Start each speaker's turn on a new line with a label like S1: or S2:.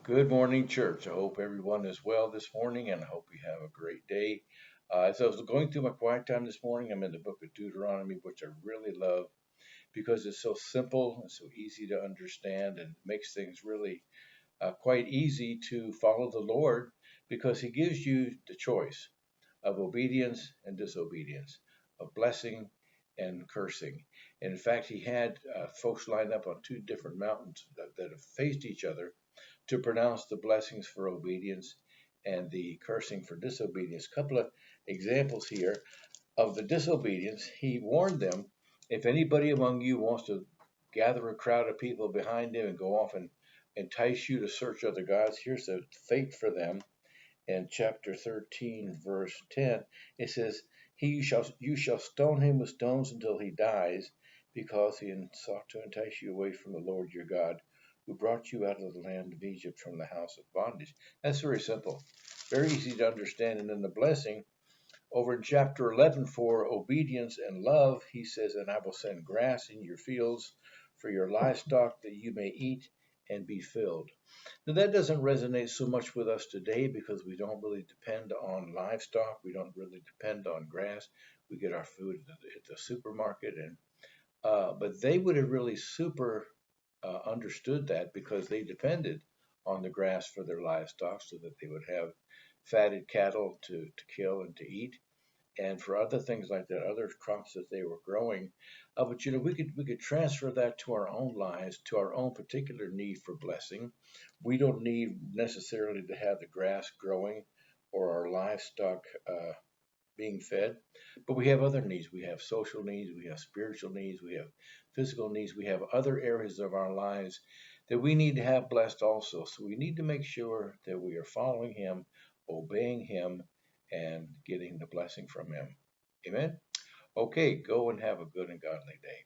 S1: Good morning, church. I hope everyone is well this morning and I hope you have a great day. As I was going through my quiet time this morning, I'm in the book of Deuteronomy, which I really love because it's so simple and so easy to understand and makes things really quite easy to follow the Lord because He gives you the choice of obedience and disobedience, of blessing and cursing. And in fact, He had folks lined up on two different mountains that have faced each other to pronounce the blessings for obedience and the cursing for disobedience. A couple of examples here of the disobedience. He warned them, if anybody among you wants to gather a crowd of people behind him and go off and entice you to search other gods, here's the fate for them. In chapter 13, verse 10, it says, you shall stone him with stones until he dies, because he sought to entice you away from the Lord your God, who brought you out of the land of Egypt from the house of bondage. That's very simple, very easy to understand. And then the blessing over in chapter 11 for obedience and love, he says, and I will send grass in your fields for your livestock that you may eat and be filled. Now, that doesn't resonate so much with us today because we don't really depend on livestock. We don't really depend on grass. We get our food at the supermarket, and but they would have really super understood that because they depended on the grass for their livestock so that they would have fatted cattle to kill and to eat and for other things like that, other crops that they were growing. But we could transfer that to our own lives, to our own particular need for blessing. We don't need necessarily to have the grass growing or our livestock being fed, but we have other needs. We have social needs, we have spiritual needs, we have physical needs, we have other areas of our lives that we need to have blessed also. So we need to make sure that we are following Him, obeying Him, and getting the blessing from Him. Amen. Okay, go and have a good and godly day.